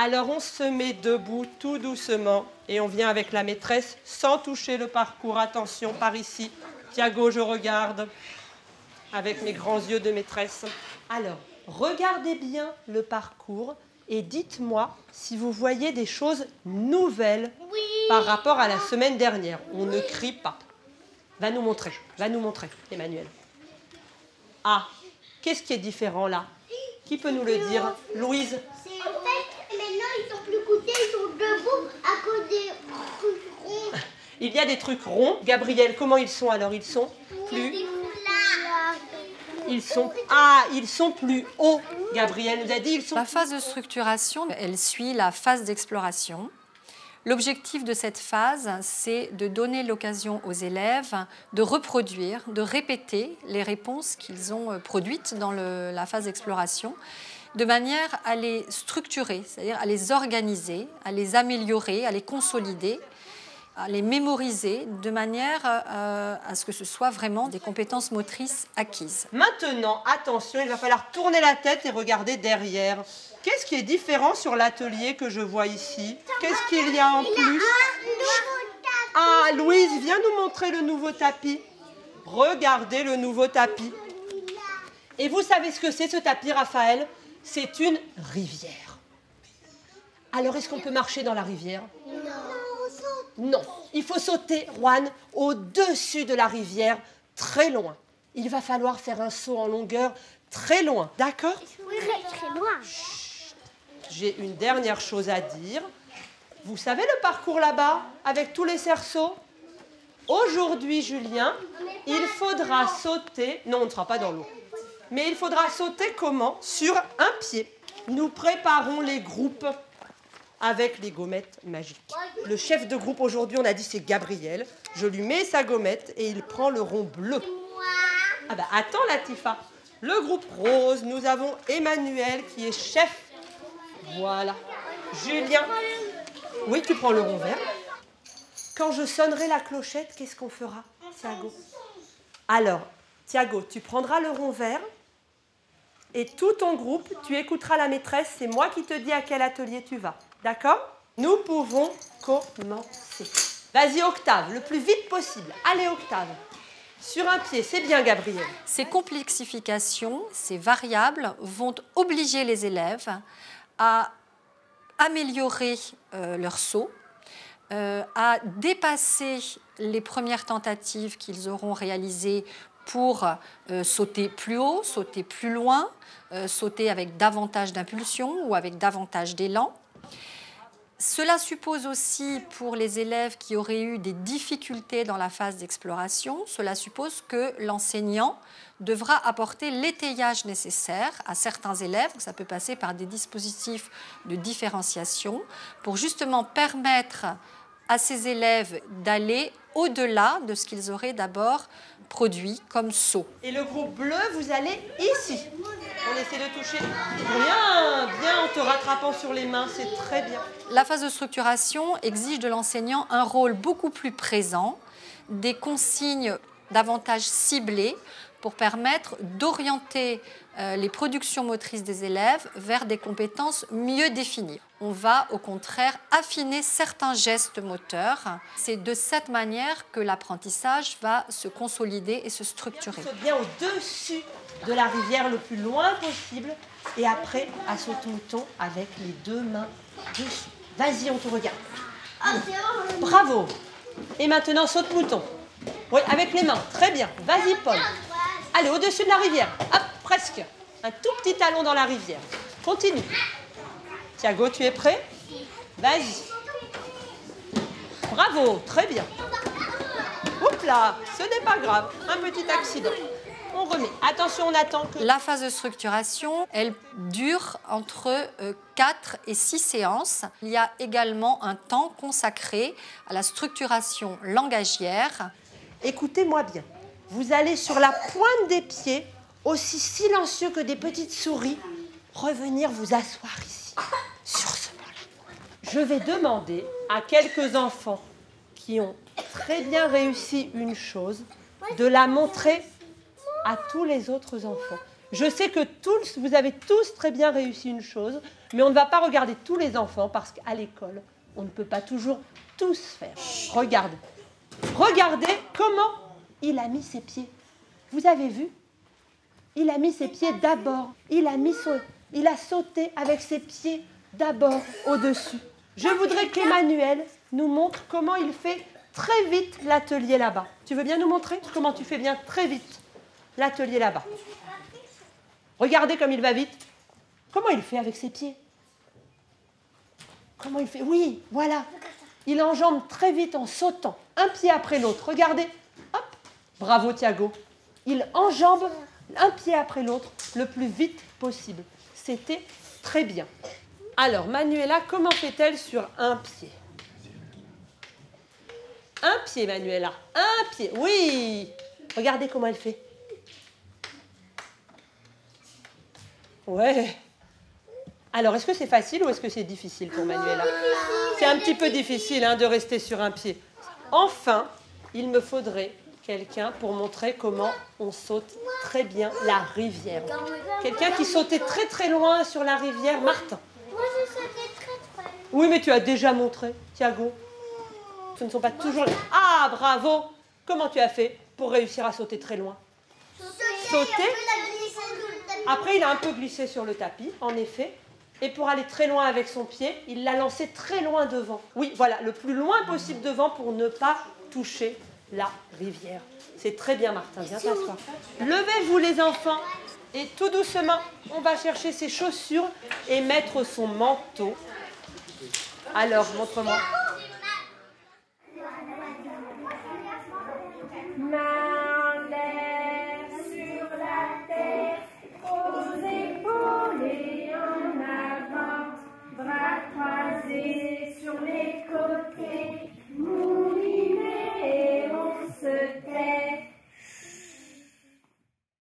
Alors on se met debout tout doucement et on vient avec la maîtresse sans toucher le parcours. Attention, par ici. Thiago, je regarde avec mes grands yeux de maîtresse. Alors, regardez bien le parcours et dites-moi si vous voyez des choses nouvelles par rapport à la semaine dernière. On ne crie pas. Va nous montrer, Emmanuel. Ah, qu'est-ce qui est différent là? Qui peut nous le dire? Louise? En fait, maintenant ils sont plus couchés, ils sont debout à cause des trucs ronds. Il y a des trucs ronds. Gabriel, comment ils sont alors? Ils sont plus... Ils sont plus hauts. Gabriel nous a dit ils sont... La phase de structuration, elle suit la phase d'exploration. L'objectif de cette phase, c'est de donner l'occasion aux élèves de reproduire, de répéter les réponses qu'ils ont produites dans la phase d'exploration, de manière à les structurer, c'est-à-dire à les organiser, à les améliorer, à les consolider, à les mémoriser, de manière à ce que ce soit vraiment des compétences motrices acquises. Maintenant, attention, il va falloir tourner la tête et regarder derrière. Qu'est-ce qui est différent sur l'atelier que je vois ici? Qu'est-ce qu'il y a en plus? Ah, Louise, viens nous montrer le nouveau tapis. Regardez le nouveau tapis. Et vous savez ce que c'est ce tapis, Raphaël? C'est une rivière. Alors, est-ce qu'on peut marcher dans la rivière? Non. Il faut sauter, Juan, au-dessus de la rivière, très loin. Il va falloir faire un saut en longueur très loin. D'accord? Oui, très loin. J'ai une dernière chose à dire. Vous savez le parcours là-bas, avec tous les cerceaux? Aujourd'hui, Julien, il faudra sauter... Non, on ne sera pas dans l'eau. Mais il faudra sauter comment? Sur un pied. Nous préparons les groupes avec les gommettes magiques. Le chef de groupe aujourd'hui, on a dit c'est Gabriel. Je lui mets sa gommette et il prend le rond bleu. Ah bah attends Latifa. Le groupe rose, nous avons Emmanuel qui est chef. Voilà. Julien. Oui, tu prends le rond vert. Quand je sonnerai la clochette, qu'est-ce qu'on fera, Thiago? Alors, Thiago, tu prendras le rond vert et tout ton groupe, tu écouteras la maîtresse. C'est moi qui te dis à quel atelier tu vas. D'accord? Nous pouvons commencer. Vas-y, Octave, le plus vite possible. Allez, Octave. Sur un pied, c'est bien, Gabriel. Ces complexifications, ces variables vont obliger les élèves à améliorer leur saut, à dépasser les premières tentatives qu'ils auront réalisées pour sauter plus haut, sauter plus loin, sauter avec davantage d'impulsion ou avec davantage d'élan. Cela suppose aussi, pour les élèves qui auraient eu des difficultés dans la phase d'exploration, cela suppose que l'enseignant devra apporter l'étayage nécessaire à certains élèves. Ça peut passer par des dispositifs de différenciation pour justement permettre à ces élèves d'aller au-delà de ce qu'ils auraient d'abord produit comme saut. Et le groupe bleu, vous allez ici. On essaie de toucher. Bien, bien, en te rattrapant sur les mains, c'est très bien. La phase de structuration exige de l'enseignant un rôle beaucoup plus présent, des consignes davantage ciblées pour permettre d'orienter les productions motrices des élèves vers des compétences mieux définies. On va au contraire affiner certains gestes moteurs. C'est de cette manière que l'apprentissage va se consolider et se structurer. Saute bien au-dessus de la rivière le plus loin possible et après à saute-mouton avec les deux mains dessus. Vas-y, on te regarde. Bravo. Et maintenant, saute-mouton. Oui, avec les mains. Très bien. Vas-y, Paul. Allez, au-dessus de la rivière. Hop, presque. Un tout petit talon dans la rivière. Continue. Thiago, tu es prêt? Vas-y. Bravo, très bien. Oups là, ce n'est pas grave. Un petit accident. On remet. Attention, on attend que... La phase de structuration, elle dure entre 4 et 6 séances. Il y a également un temps consacré à la structuration langagière. Écoutez-moi bien. Vous allez sur la pointe des pieds, aussi silencieux que des petites souris, revenir vous asseoir ici, sur ce banc-là. Je vais demander à quelques enfants qui ont très bien réussi une chose de la montrer à tous les autres enfants. Je sais que tous, vous avez tous très bien réussi une chose, mais on ne va pas regarder tous les enfants parce qu'à l'école, on ne peut pas toujours tous faire. Regarde. Regardez comment il a mis ses pieds. Vous avez vu? Il a mis ses pieds d'abord. Il a sauté avec ses pieds d'abord au-dessus. Je voudrais qu'Emmanuel nous montre comment il fait très vite l'atelier là-bas. Tu veux bien nous montrer comment tu fais bien très vite l'atelier là-bas? Regardez comme il va vite. Comment il fait avec ses pieds? Comment il fait? Oui, voilà. Il enjambe très vite en sautant, un pied après l'autre. Regardez. Hop. Bravo Thiago. Il enjambe un pied après l'autre le plus vite possible. C'était très bien. Alors, Manuela, comment fait-elle sur un pied? Un pied, Manuela. Un pied. Oui. Regardez comment elle fait. Ouais. Alors, est-ce que c'est facile ou est-ce que c'est difficile pour Manuela? C'est un petit peu difficile de rester sur un pied. Enfin, il me faudrait quelqu'un pour montrer comment on saute très bien la rivière. Quelqu'un qui sautait très très loin sur la rivière. Martin. Moi, je sautais très loin. Oui, mais tu as déjà montré, Thiago. Ce ne sont pas toujours... Ah, bravo! Comment tu as fait pour réussir à sauter très loin? Sauter. Après, il a un peu glissé sur le tapis, en effet. Et pour aller très loin avec son pied, il l'a lancé très loin devant. Oui, voilà, le plus loin possible devant pour ne pas toucher la rivière. C'est très bien, Martin. Viens t'asseoir. Levez-vous, les enfants. Et tout doucement, on va chercher ses chaussures et mettre son manteau. Alors, montre-moi.